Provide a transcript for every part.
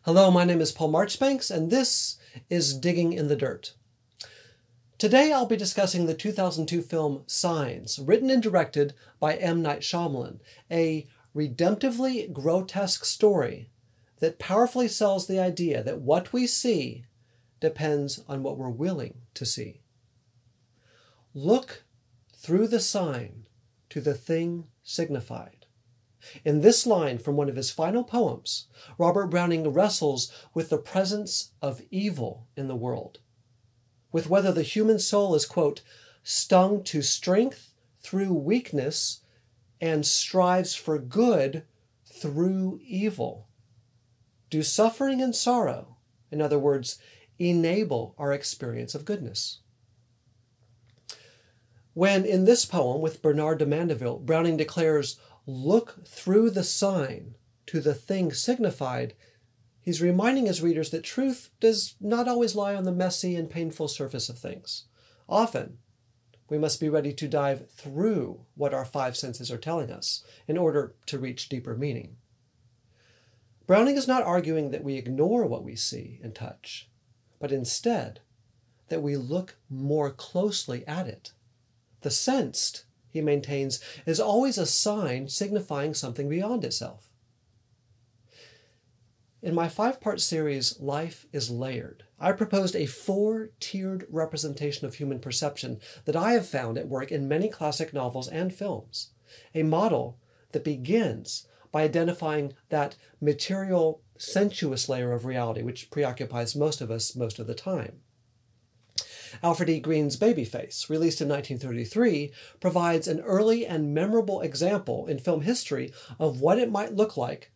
Hello, my name is Paul Marchbanks, and this is Digging in the Dirt. Today I'll be discussing the 2002 film Signs, written and directed by M. Night Shyamalan, a redemptively grotesque story that powerfully sells the idea that what we see depends on what we're willing to see. Look through the sign to the thing signified. In this line from one of his final poems, Robert Browning wrestles with the presence of evil in the world, with whether the human soul is, quote, stung to strength through weakness and strives for good through evil. Do suffering and sorrow, in other words, enable our experience of goodness? When in this poem with Bernard de Mandeville, Browning declares, "Look through the sign to the thing signified," he's reminding his readers that truth does not always lie on the messy and painful surface of things. Often, we must be ready to dive through what our five senses are telling us in order to reach deeper meaning. Browning is not arguing that we ignore what we see and touch, but instead that we look more closely at it. The sensed, he maintains, is always a sign signifying something beyond itself. In my five-part series, Life is Layered, I proposed a four-tiered representation of human perception that I have found at work in many classic novels and films, a model that begins by identifying that material, sensuous layer of reality which preoccupies most of us most of the time. Alfred E. Green's Babyface, released in 1933, provides an early and memorable example in film history of what it might look like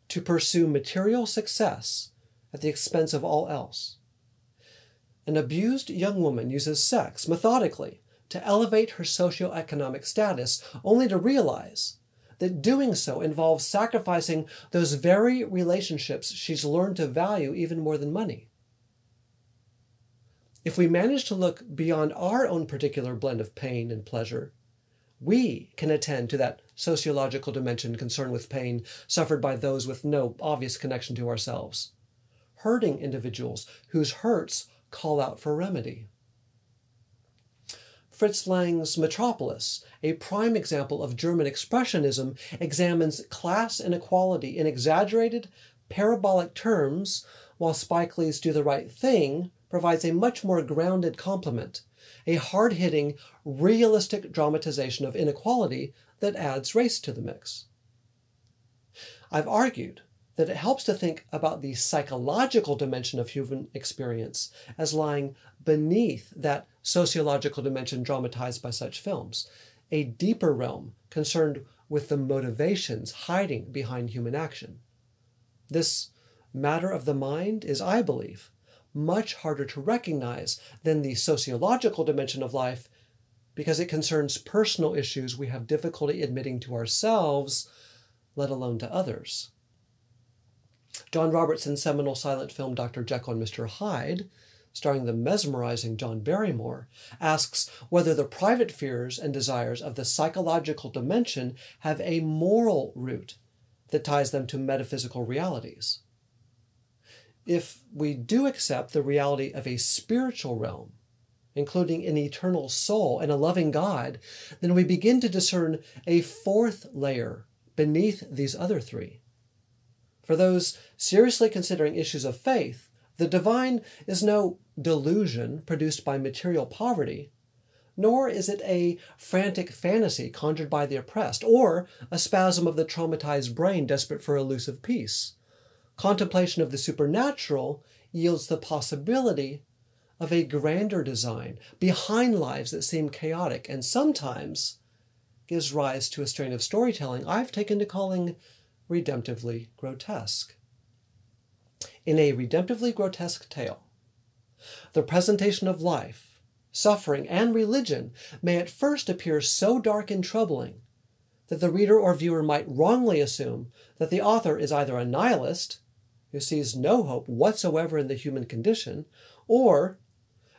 to pursue material success at the expense of all else. An abused young woman uses sex methodically to elevate her socioeconomic status, only to realize that doing so involves sacrificing those very relationships she's learned to value even more than money. If we manage to look beyond our own particular blend of pain and pleasure, we can attend to that sociological dimension concerned with pain suffered by those with no obvious connection to ourselves, hurting individuals whose hurts call out for remedy. Fritz Lang's Metropolis, a prime example of German expressionism, examines class inequality in exaggerated, parabolic terms, while Spike Lee's Do the Right Thing provides a much more grounded complement, a hard-hitting, realistic dramatization of inequality that adds race to the mix. I've argued that it helps to think about the psychological dimension of human experience as lying beneath that sociological dimension dramatized by such films, a deeper realm concerned with the motivations hiding behind human action. This matter of the mind is, I believe, much harder to recognize than the sociological dimension of life because it concerns personal issues we have difficulty admitting to ourselves, let alone to others. John Robertson's seminal silent film Dr. Jekyll and Mr. Hyde, starring the mesmerizing John Barrymore, asks whether the private fears and desires of the psychological dimension have a moral root that ties them to metaphysical realities. If we do accept the reality of a spiritual realm, including an eternal soul and a loving God, then we begin to discern a fourth layer beneath these other three. For those seriously considering issues of faith, the divine is no delusion produced by material poverty, nor is it a frantic fantasy conjured by the oppressed, or a spasm of the traumatized brain desperate for elusive peace. Contemplation of the supernatural yields the possibility of a grander design behind lives that seem chaotic and sometimes gives rise to a strain of storytelling I've taken to calling redemptively grotesque. In a redemptively grotesque tale, the presentation of life, suffering, and religion may at first appear so dark and troubling that the reader or viewer might wrongly assume that the author is either a nihilist, who sees no hope whatsoever in the human condition, or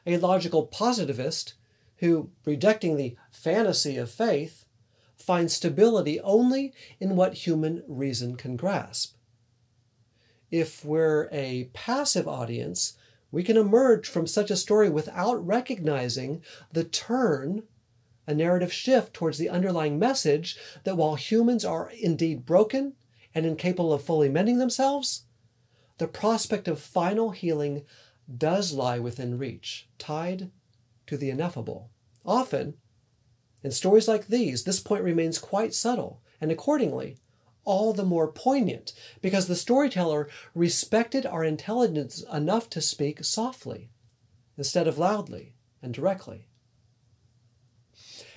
a logical positivist who, rejecting the fantasy of faith, finds stability only in what human reason can grasp. If we're a passive audience, we can emerge from such a story without recognizing the turn, a narrative shift towards the underlying message that while humans are indeed broken and incapable of fully mending themselves, the prospect of final healing does lie within reach, tied to the ineffable. Often, in stories like these, this point remains quite subtle, and accordingly, all the more poignant, because the storyteller respected our intelligence enough to speak softly, instead of loudly and directly.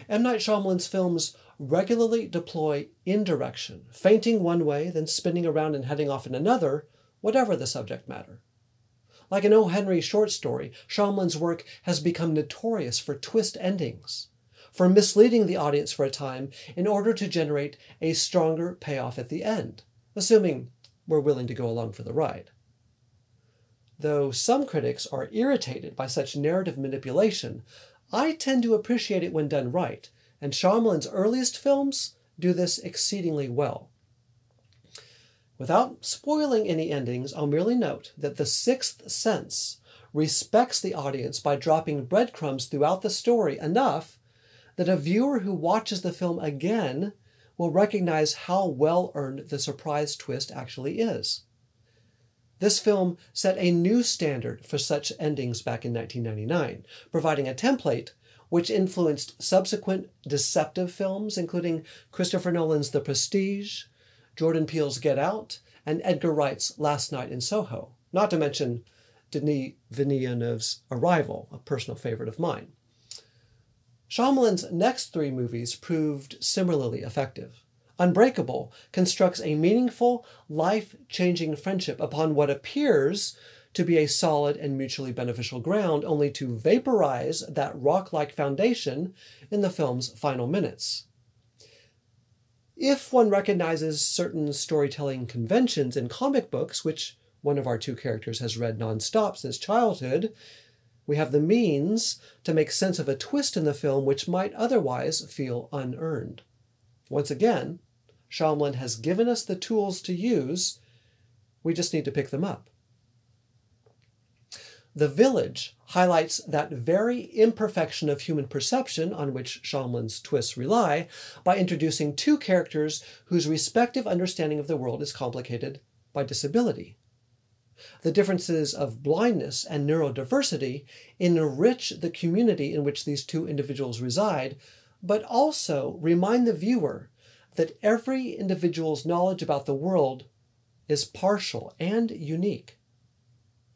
M. Night Shyamalan's films regularly deploy indirection, feinting one way, then spinning around and heading off in another, whatever the subject matter. Like an O. Henry short story, Shyamalan's work has become notorious for twist endings, for misleading the audience for a time in order to generate a stronger payoff at the end, assuming we're willing to go along for the ride. Though some critics are irritated by such narrative manipulation, I tend to appreciate it when done right, and Shyamalan's earliest films do this exceedingly well. Without spoiling any endings, I'll merely note that The Sixth Sense respects the audience by dropping breadcrumbs throughout the story enough that a viewer who watches the film again will recognize how well-earned the surprise twist actually is. This film set a new standard for such endings back in 1999, providing a template which influenced subsequent deceptive films, including Christopher Nolan's The Prestige, Jordan Peele's Get Out, and Edgar Wright's Last Night in Soho, not to mention Denis Villeneuve's Arrival, a personal favorite of mine. Shyamalan's next three movies proved similarly effective. Unbreakable constructs a meaningful, life-changing friendship upon what appears to be a solid and mutually beneficial ground, only to vaporize that rock-like foundation in the film's final minutes. If one recognizes certain storytelling conventions in comic books, which one of our two characters has read nonstop since childhood, we have the means to make sense of a twist in the film which might otherwise feel unearned. Once again, Shyamalan has given us the tools to use. We just need to pick them up. The Village highlights that very imperfection of human perception on which Shyamalan's twists rely by introducing two characters whose respective understanding of the world is complicated by disability. The differences of blindness and neurodiversity enrich the community in which these two individuals reside, but also remind the viewer that every individual's knowledge about the world is partial and unique.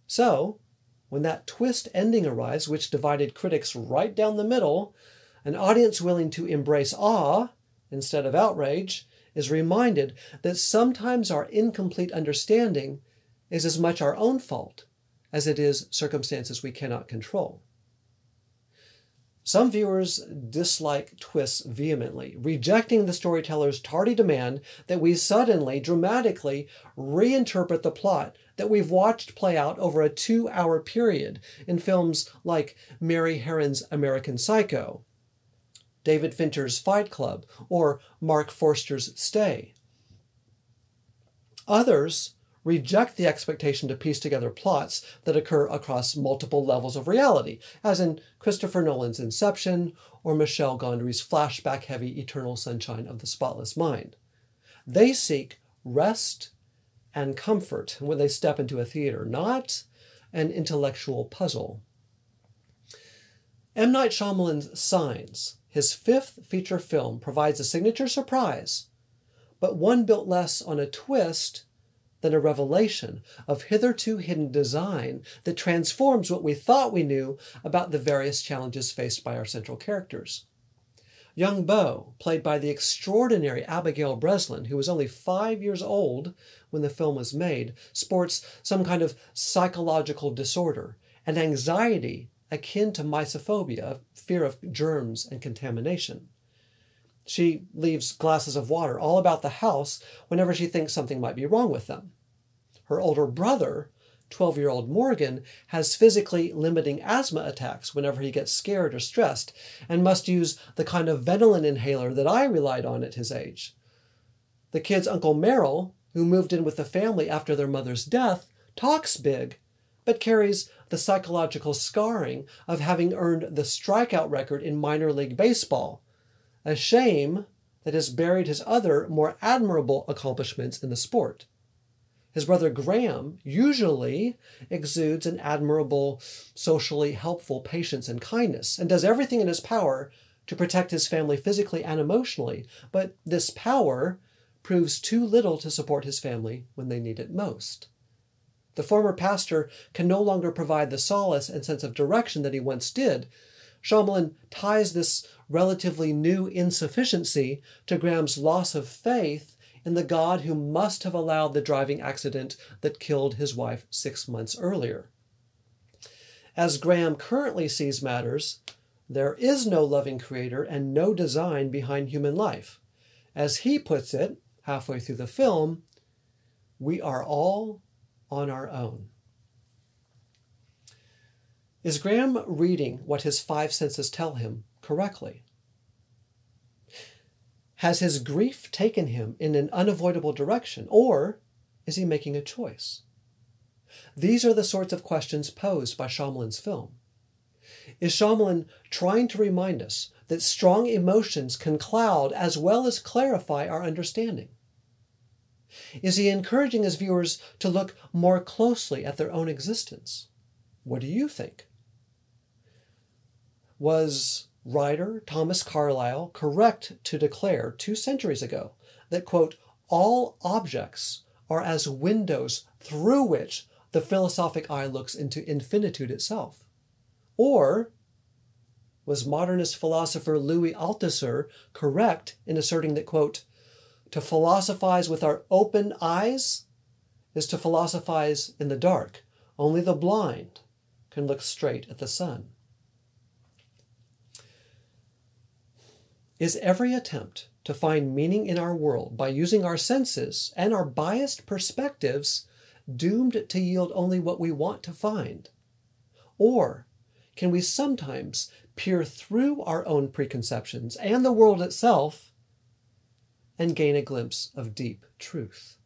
So, when that twist ending arrives, which divided critics right down the middle, an audience willing to embrace awe instead of outrage is reminded that sometimes our incomplete understanding is as much our own fault as it is circumstances we cannot control. Some viewers dislike twists vehemently, rejecting the storyteller's tardy demand that we suddenly, dramatically reinterpret the plot that we've watched play out over a 2-hour period in films like Mary Herron's American Psycho, David Fincher's Fight Club, or Mark Forster's Stay. Others reject the expectation to piece together plots that occur across multiple levels of reality, as in Christopher Nolan's Inception or Michel Gondry's flashback-heavy Eternal Sunshine of the Spotless Mind. They seek rest and comfort when they step into a theater, not an intellectual puzzle. M. Night Shyamalan's Signs, his fifth feature film, provides a signature surprise, but one built less on a twist than a revelation of hitherto hidden design that transforms what we thought we knew about the various challenges faced by our central characters. Young Beau, played by the extraordinary Abigail Breslin, who was only 5 years old when the film was made, sports some kind of psychological disorder, an anxiety akin to mysophobia, fear of germs and contamination. She leaves glasses of water all about the house whenever she thinks something might be wrong with them. Her older brother, 12-year-old Morgan, has physically limiting asthma attacks whenever he gets scared or stressed, and must use the kind of Ventolin inhaler that I relied on at his age. The kid's Uncle Merrill, who moved in with the family after their mother's death, talks big, but carries the psychological scarring of having earned the strikeout record in minor league baseball, a shame that has buried his other, more admirable accomplishments in the sport. His brother Graham usually exudes an admirable, socially helpful patience and kindness, and does everything in his power to protect his family physically and emotionally, but this power proves too little to support his family when they need it most. The former pastor can no longer provide the solace and sense of direction that he once did. Shyamalan ties this relatively new insufficiency to Graham's loss of faith in the God who must have allowed the driving accident that killed his wife 6 months earlier. As Graham currently sees matters, there is no loving creator and no design behind human life. As he puts it, halfway through the film, we are all on our own. Is Graham reading what his five senses tell him correctly? Has his grief taken him in an unavoidable direction, or is he making a choice? These are the sorts of questions posed by Shyamalan's film. Is Shyamalan trying to remind us that strong emotions can cloud as well as clarify our understanding? Is he encouraging his viewers to look more closely at their own existence? What do you think? Was writer Thomas Carlyle correct to declare 2 centuries ago that, quote, all objects are as windows through which the philosophic eye looks into infinitude itself? Or was modernist philosopher Louis Althusser correct in asserting that, quote, to philosophize with our open eyes is to philosophize in the dark. Only the blind can look straight at the sun. Is every attempt to find meaning in our world by using our senses and our biased perspectives doomed to yield only what we want to find? Or can we sometimes peer through our own preconceptions and the world itself and gain a glimpse of deep truth?